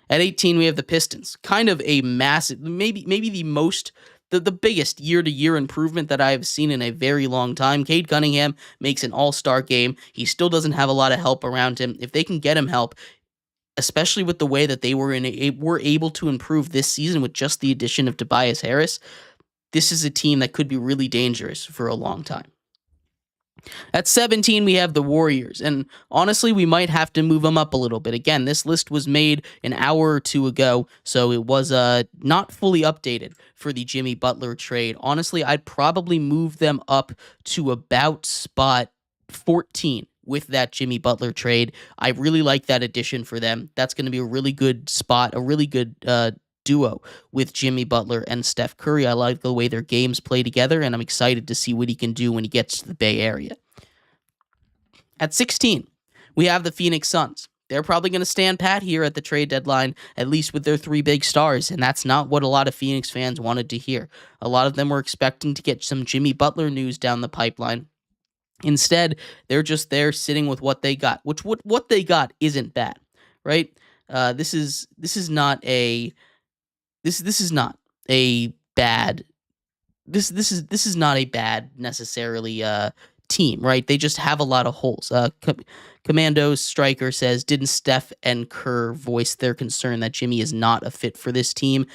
[SPEAKER 1] At 18, we have the Pistons. Kind of a massive, maybe the biggest year-to-year improvement that I have seen in a very long time. Cade Cunningham makes an all-star game. He still doesn't have a lot of help around him. If they can get him help, especially with the way that they were able to improve this season with just the addition of Tobias Harris, this is a team that could be really dangerous for a long time. At 17, we have the Warriors, and honestly, we might have to move them up a little bit. Again, this list was made an hour or two ago, so it was not fully updated for the Jimmy Butler trade. Honestly, I'd probably move them up to about spot 14 with that Jimmy Butler trade. I really like that addition for them. That's going to be a really good spot, a really good duo with Jimmy Butler and Steph Curry. I like the way their games play together, and I'm excited to see what he can do when he gets to the Bay Area. At 16, we have the Phoenix Suns. They're probably going to stand pat here at the trade deadline, at least with their three big stars, and that's not what a lot of Phoenix fans wanted to hear. A lot of them were expecting to get some Jimmy Butler news down the pipeline. Instead, they're just there sitting with what they got, which what they got isn't bad, right? This is not a bad necessarily team, right? They just have a lot of holes. Commando's Striker says, didn't Steph and Kerr voice their concern that Jimmy is not a fit for this team?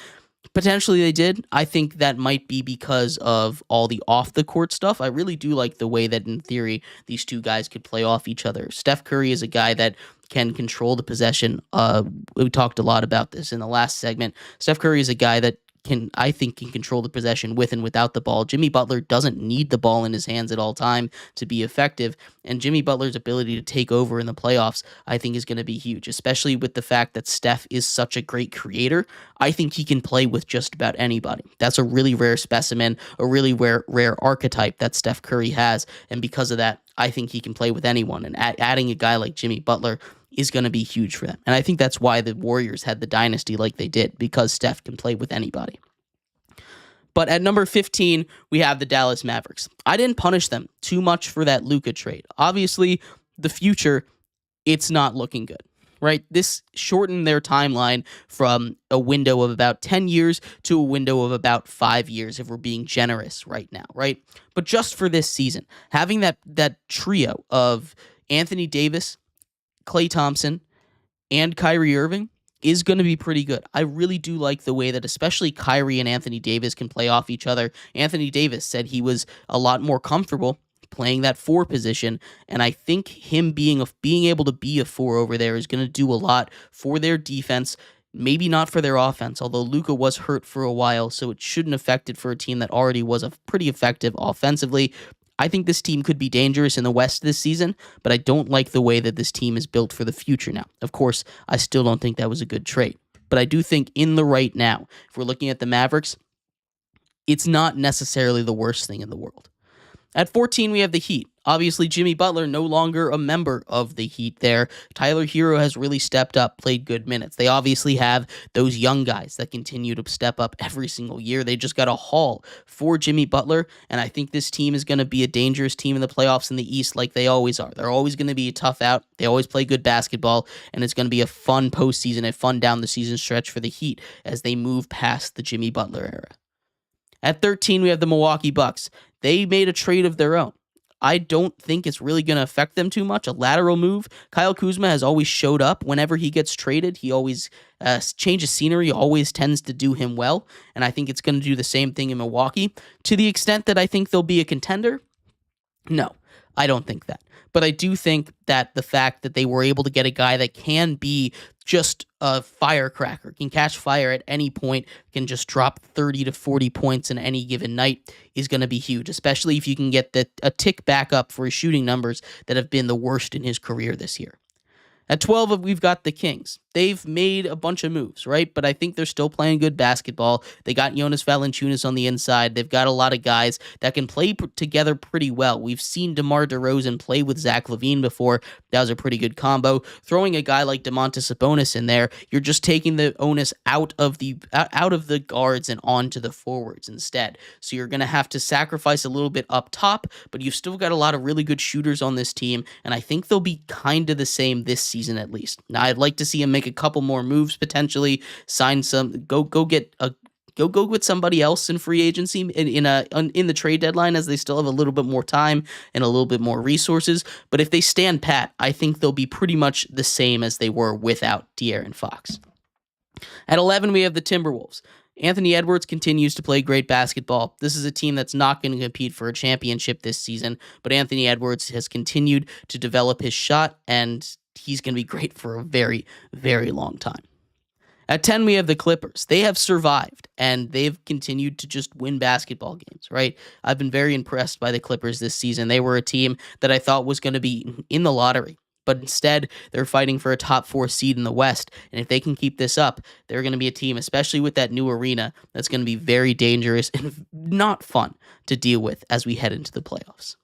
[SPEAKER 1] Potentially they did. I think that might be because of all the off-the-court stuff. I really do like the way that, in theory, these two guys could play off each other. Steph Curry is a guy that can control the possession. We talked a lot about this in the last segment. Steph Curry is a guy that can control the possession with and without the ball. Jimmy Butler doesn't need the ball in his hands at all time to be effective, and Jimmy Butler's ability to take over in the playoffs, I think, is going to be huge, especially with the fact that Steph is such a great creator. I think he can play with just about anybody. That's a really rare specimen, a really rare archetype that Steph Curry has, and because of that, I think he can play with anyone, and adding a guy like Jimmy Butler is going to be huge for them. And I think that's why the Warriors had the dynasty like they did, because Steph can play with anybody. But at number 15, we have the Dallas Mavericks. I didn't punish them too much for that Luka trade. Obviously, the future, it's not looking good, right? This shortened their timeline from a window of about 10 years to a window of about 5 years, if we're being generous right now, right? But just for this season, having that trio of Anthony Davis, Klay Thompson, and Kyrie Irving is going to be pretty good. I really do like the way that especially Kyrie and Anthony Davis can play off each other. Anthony Davis said he was a lot more comfortable playing that 4 position, and I think him being able to be a 4 over there is going to do a lot for their defense, maybe not for their offense, although Luka was hurt for a while, so it shouldn't affect it for a team that already was pretty effective offensively. I think this team could be dangerous in the West this season, but I don't like the way that this team is built for the future now. Of course, I still don't think that was a good trade, but I do think in the right now, if we're looking at the Mavericks, it's not necessarily the worst thing in the world. At 14, we have the Heat. Obviously, Jimmy Butler no longer a member of the Heat there. Tyler Hero has really stepped up, played good minutes. They obviously have those young guys that continue to step up every single year. They just got a haul for Jimmy Butler, and I think this team is going to be a dangerous team in the playoffs in the East like they always are. They're always going to be a tough out. They always play good basketball, and it's going to be a fun postseason, a fun down-the-season stretch for the Heat as they move past the Jimmy Butler era. At 13, we have the Milwaukee Bucks. They made a trade of their own. I don't think it's really going to affect them too much. A lateral move. Kyle Kuzma has always showed up whenever he gets traded. He always changes scenery, always tends to do him well, and I think it's going to do the same thing in Milwaukee. To the extent that I think they'll be a contender, no, I don't think that. But I do think that the fact that they were able to get a guy that can be just a firecracker, can catch fire at any point, can just drop 30 to 40 points in any given night is going to be huge, especially if you can get a tick back up for his shooting numbers that have been the worst in his career this year. At 12, we've got the Kings. They've made a bunch of moves, right? But I think they're still playing good basketball. They got Jonas Valanciunas on the inside. They've got a lot of guys that can play together pretty well. We've seen DeMar DeRozan play with Zach LaVine before. That was a pretty good combo. Throwing a guy like Domantas Sabonis in there, you're just taking the onus out of the guards and onto the forwards instead. So you're going to have to sacrifice a little bit up top, but you've still got a lot of really good shooters on this team, and I think they'll be kind of the same this season at least. Now, I'd like to see them make a couple more moves, potentially sign some, go with somebody else in free agency in the trade deadline, as they still have a little bit more time and a little bit more resources. But if they stand pat, I think they'll be pretty much the same as they were without De'Aaron Fox. At 11, we have the Timberwolves. Anthony Edwards continues to play great basketball. This is a team that's not going to compete for a championship this season, but Anthony Edwards has continued to develop his shot, and he's going to be great for a very, very long time. At 10, we have the Clippers. They have survived, and they've continued to just win basketball games, right? I've been very impressed by the Clippers this season. They were a team that I thought was going to be in the lottery, but instead they're fighting for a top 4 seed in the West, and if they can keep this up, they're going to be a team, especially with that new arena, that's going to be very dangerous and not fun to deal with as we head into the playoffs.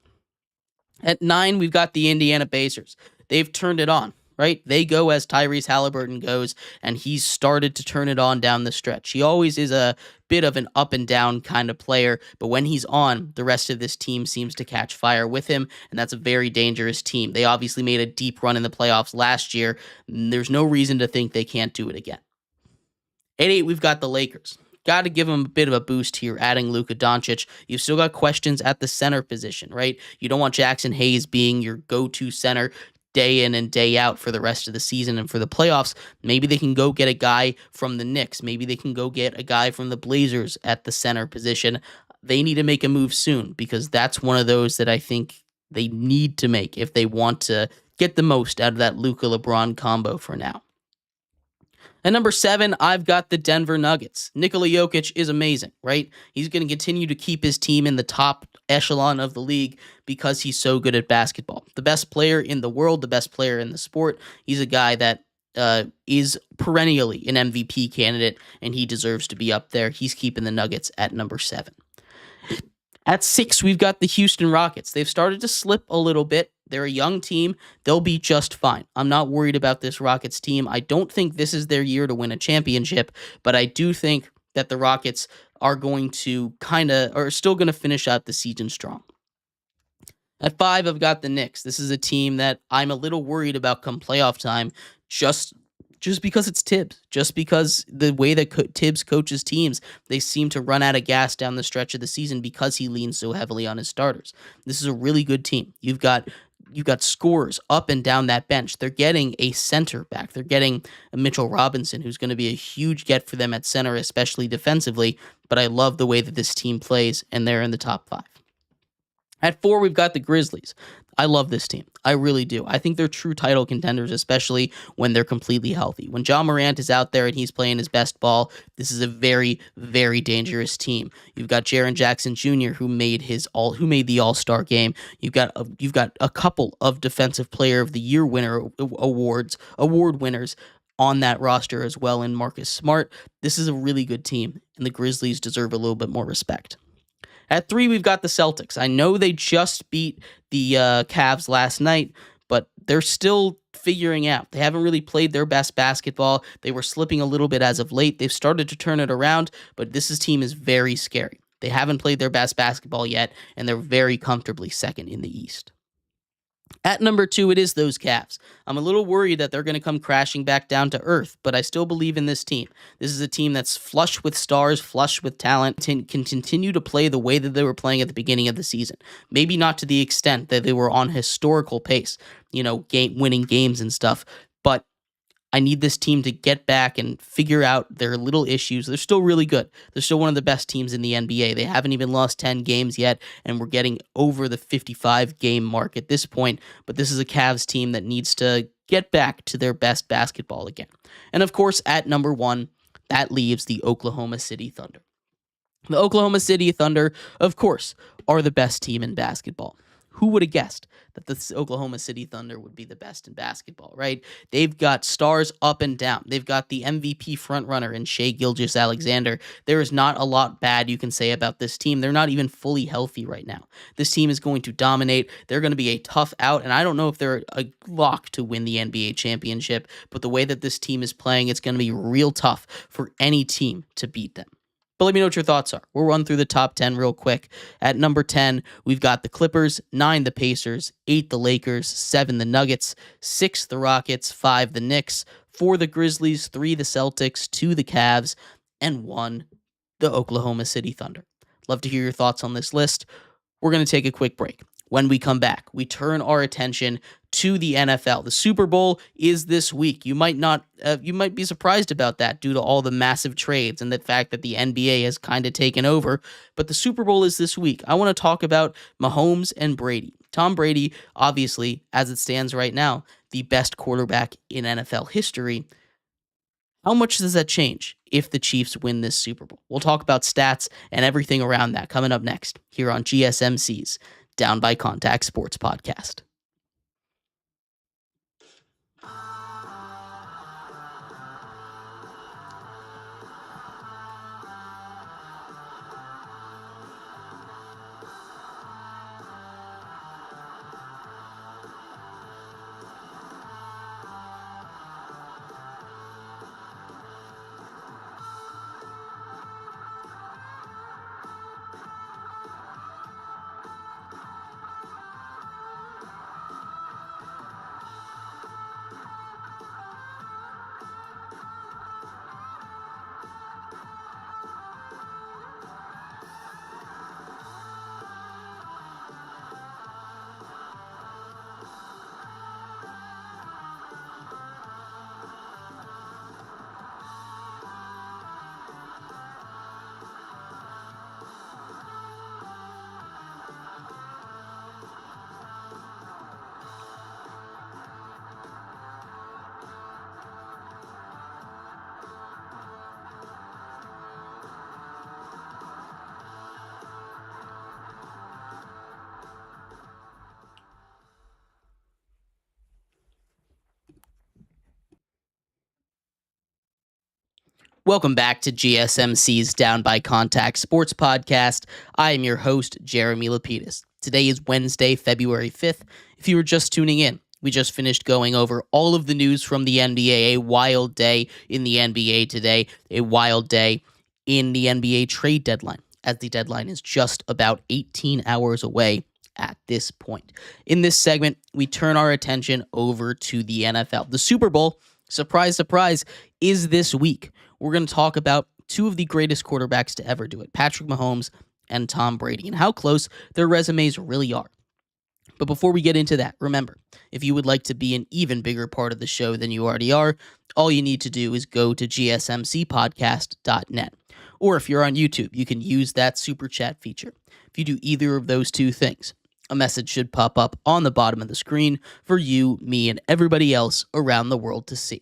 [SPEAKER 1] At 9, we've got the Indiana Pacers. They've turned it on, right? They go as Tyrese Halliburton goes, and he's started to turn it on down the stretch. He always is a bit of an up and down kind of player, but when he's on, the rest of this team seems to catch fire with him, and that's a very dangerous team. They obviously made a deep run in the playoffs last year. There's no reason to think they can't do it again. At 8, we've got the Lakers. Got to give them a bit of a boost here, adding Luka Doncic. You've still got questions at the center position, right? You don't want Jackson Hayes being your go-to center day in and day out for the rest of the season and for the playoffs. Maybe they can go get a guy from the Knicks. Maybe they can go get a guy from the Blazers at the center position. They need to make a move soon, because that's one of those that I think they need to make if they want to get the most out of that Luka-LeBron combo for now. At number 7, I've got the Denver Nuggets. Nikola Jokic is amazing, right? He's going to continue to keep his team in the top echelon of the league because he's so good at basketball. The best player in the world, the best player in the sport. He's a guy that is perennially an MVP candidate, and he deserves to be up there. He's keeping the Nuggets at number 7. At 6, we've got the Houston Rockets. They've started to slip a little bit. They're a young team. They'll be just fine. I'm not worried about this Rockets team. I don't think this is their year to win a championship, but I do think that the Rockets are going to still going to finish out the season strong. At 5, I've got the Knicks. This is a team that I'm a little worried about come playoff time, just because it's Tibbs, just because the way that Tibbs coaches teams, they seem to run out of gas down the stretch of the season because he leans so heavily on his starters. This is a really good team. You've got scorers up and down that bench. They're getting a center back. They're getting a Mitchell Robinson, who's going to be a huge get for them at center, especially defensively. But I love the way that this team plays, and they're in the top 5. At 4, we've got the Grizzlies. I love this team. I really do. I think they're true title contenders, especially when they're completely healthy. When John Morant is out there and he's playing his best ball, this is a very, very dangerous team. You've got Jaren Jackson Jr., who made the All-Star game. You've got a couple of Defensive Player of the Year award winners on that roster as well in Marcus Smart. This is a really good team, and the Grizzlies deserve a little bit more respect. At 3, we've got the Celtics. I know they just beat the Cavs last night, but they're still figuring out. They haven't really played their best basketball. They were slipping a little bit as of late. They've started to turn it around, but this team is very scary. They haven't played their best basketball yet, and they're very comfortably second in the East. At number 2, it is those Cavs. I'm a little worried that they're going to come crashing back down to earth, but I still believe in this team. This is a team that's flush with stars, flush with talent, can continue to play the way that they were playing at the beginning of the season. Maybe not to the extent that they were on historical pace, winning games and stuff, but I need this team to get back and figure out their little issues. They're still really good. They're still one of the best teams in the NBA. They haven't even lost 10 games yet, and we're getting over the 55-game mark at this point. But this is a Cavs team that needs to get back to their best basketball again. And of course, at number 1, that leaves the Oklahoma City Thunder. The Oklahoma City Thunder, of course, are the best team in basketball. Who would have guessed that the Oklahoma City Thunder would be the best in basketball, right? They've got stars up and down. They've got the MVP frontrunner in Shai Gilgeous-Alexander. There is not a lot bad you can say about this team. They're not even fully healthy right now. This team is going to dominate. They're going to be a tough out, and I don't know if they're a lock to win the NBA championship, but the way that this team is playing, it's going to be real tough for any team to beat them. But let me know what your thoughts are. We'll run through the top 10 real quick. At number 10, we've got the Clippers, 9 the Pacers, 8 the Lakers, 7 the Nuggets, 6 the Rockets, 5 the Knicks, 4 the Grizzlies, 3 the Celtics, 2 the Cavs, and 1 the Oklahoma City Thunder. Love to hear your thoughts on this list. We're going to take a quick break. When we come back, we turn our attention to the NFL. The Super Bowl is this week. You might be surprised about that due to all the massive trades and the fact that the NBA has kind of taken over. But the Super Bowl is this week. I want to talk about Mahomes and Brady. Tom Brady, obviously, as it stands right now, the best quarterback in NFL history. How much does that change if the Chiefs win this Super Bowl? We'll talk about stats and everything around that coming up next here on GSMC's Down by Contact Sports Podcast. Welcome back to GSMC's Down by Contact Sports Podcast. I am your host, Jeremy Lapidus. Today is Wednesday, February 5th. If you were just tuning in, we just finished going over all of the news from the NBA. A wild day in the NBA today. A wild day in the NBA trade deadline, as the deadline is just about 18 hours away at this point. In this segment, we turn our attention over to the NFL. The Super Bowl, surprise, surprise, is this week. We're going to talk about two of the greatest quarterbacks to ever do it, Patrick Mahomes and Tom Brady, and how close their resumes really are. But before we get into that, remember, if you would like to be an even bigger part of the show than you already are, all you need to do is go to gsmcpodcast.net. Or if you're on YouTube, you can use that super chat feature. If you do either of those two things, a message should pop up on the bottom of the screen for you, me, and everybody else around the world to see.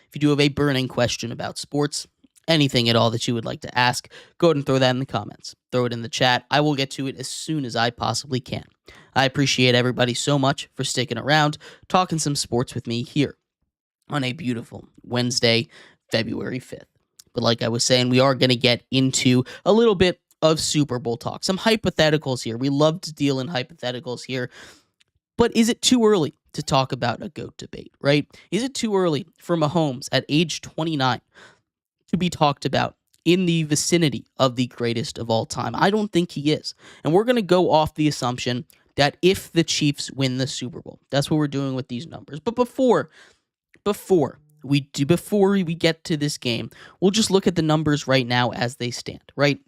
[SPEAKER 1] If you do have a burning question about sports, anything at all that you would like to ask, go ahead and throw that in the comments. Throw it in the chat. I will get to it as soon as I possibly can. I appreciate everybody so much for sticking around, talking some sports with me here on a beautiful Wednesday, February 5th. But like I was saying, we are going to get into a little bit of Super Bowl talk. Some hypotheticals here. We love to deal in hypotheticals here. But is it too early to talk about a GOAT debate, right? Is it too early for Mahomes at age 29 to be talked about in the vicinity of the greatest of all time? I don't think he is. And we're going to go off the assumption that if the Chiefs win the Super Bowl, that's what we're doing with these numbers. But before we get to this game, we'll just look at the numbers right now as they stand, right?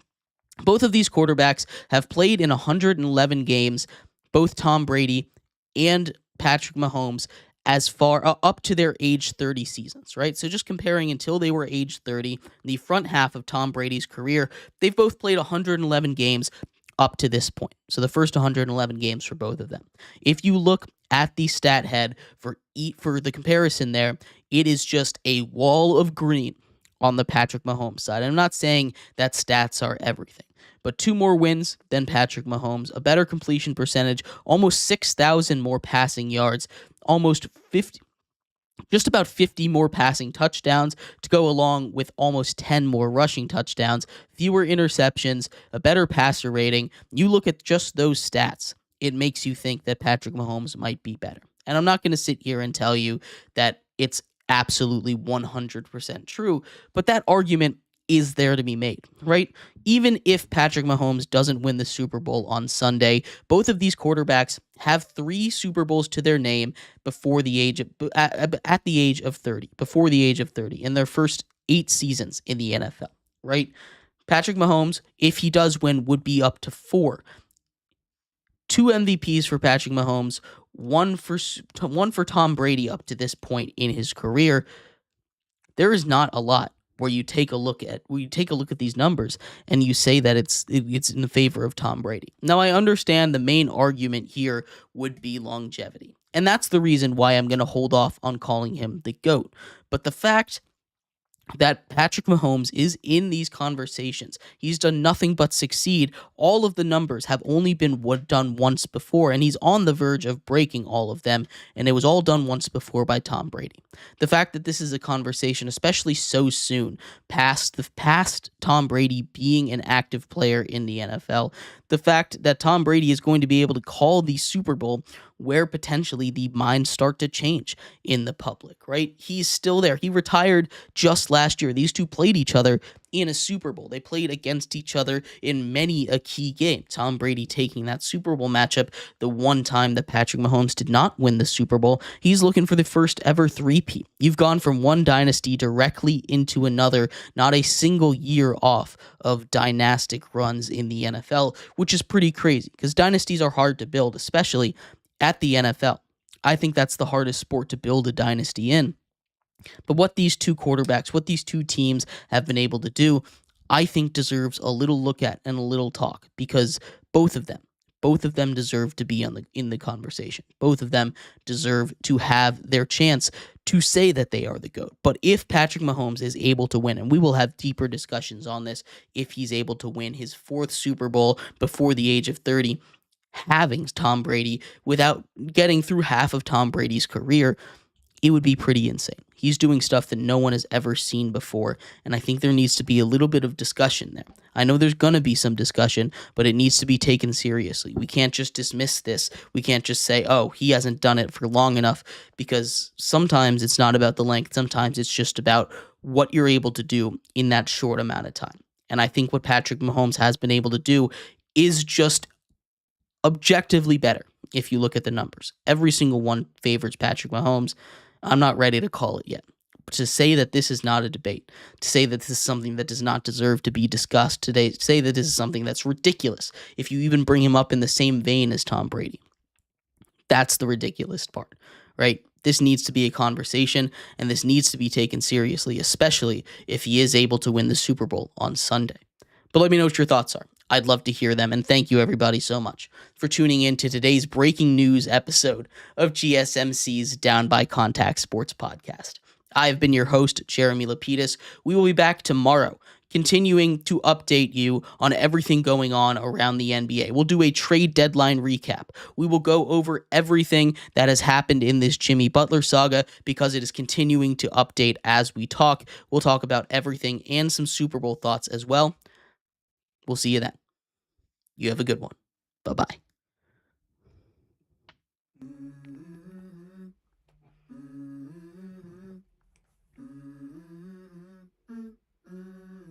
[SPEAKER 1] Both of these quarterbacks have played in 111 games, both Tom Brady and Patrick Mahomes, as far up to their age 30 seasons, right? So just comparing until they were age 30, the front half of Tom Brady's career, they've both played 111 games up to this point. So the first 111 games for both of them. If you look at the stat head for the comparison there, it is just a wall of green on the Patrick Mahomes side. I'm not saying that stats are everything, but 2 more wins than Patrick Mahomes, a better completion percentage, almost 6,000 more passing yards, just about 50 more passing touchdowns to go along with almost 10 more rushing touchdowns, fewer interceptions, a better passer rating. You look at just those stats, it makes you think that Patrick Mahomes might be better. And I'm not going to sit here and tell you that it's absolutely 100% true, but that argument is there to be made, right? Even if Patrick Mahomes doesn't win the Super Bowl on Sunday, both of these quarterbacks have 3 Super Bowls to their name before the age of at the age of 30, before the age of 30 in their first 8 seasons in the NFL, right? Patrick Mahomes, if he does win, would be up to 4. 2 MVPs for Patrick Mahomes, one for Tom Brady up to this point in his career. There is not a lot where you take a look at these numbers and you say that it's in the favor of Tom Brady. Now, I understand the main argument here would be longevity, and that's the reason why I'm going to hold off on calling him the GOAT. But the fact that Patrick Mahomes is in these conversations, he's done nothing but succeed. All of the numbers have only been done once before, and he's on the verge of breaking all of them, and it was all done once before by Tom Brady. The fact that this is a conversation, especially so soon, past Tom Brady being an active player in the NFL, the fact that Tom Brady is going to be able to call the Super Bowl where potentially the minds start to change in the public, right? He's still there. He retired just last year. These two played each other in a Super Bowl. They played against each other in many a key game. Tom Brady taking that Super Bowl matchup the one time that Patrick Mahomes did not win the Super Bowl. He's looking for the first ever three-peat. You've gone from one dynasty directly into another, not a single year off of dynastic runs in the NFL, which is pretty crazy because dynasties are hard to build, especially at the NFL. I think that's the hardest sport to build a dynasty in. But what these two quarterbacks, what these two teams have been able to do, I think deserves a little look at and a little talk because both of them deserve to be in the conversation. Both of them deserve to have their chance to say that they are the GOAT. But if Patrick Mahomes is able to win, and we will have deeper discussions on this, if he's able to win his 4th Super Bowl before the age of 30, having Tom Brady without getting through half of Tom Brady's career, it would be pretty insane. He's doing stuff that no one has ever seen before, and I think there needs to be a little bit of discussion there. I know there's going to be some discussion, but it needs to be taken seriously. We can't just dismiss this. We can't just say, oh, he hasn't done it for long enough, because sometimes it's not about the length. Sometimes it's just about what you're able to do in that short amount of time. And I think what Patrick Mahomes has been able to do is just objectively better if you look at the numbers. Every single one favors Patrick Mahomes. I'm not ready to call it yet. But to say that this is not a debate, to say that this is something that does not deserve to be discussed today, to say that this is something that's ridiculous if you even bring him up in the same vein as Tom Brady, that's the ridiculous part, right? This needs to be a conversation, and this needs to be taken seriously, especially if he is able to win the Super Bowl on Sunday. But let me know what your thoughts are. I'd love to hear them, and thank you everybody so much for tuning in to today's breaking news episode of GSMC's Down by Contact Sports Podcast. I've been your host, Jeremy Lapidus. We will be back tomorrow, continuing to update you on everything going on around the NBA. We'll do a trade deadline recap. We will go over everything that has happened in this Jimmy Butler saga because it is continuing to update as we talk. We'll talk about everything and some Super Bowl thoughts as well. We'll see you then. You have a good one. Bye-bye.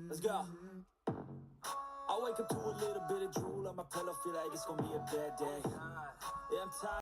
[SPEAKER 2] Let's go. I wake up to a little bit of drool on my pillow, feel like it's gonna be a bad day. Yeah, I'm tired.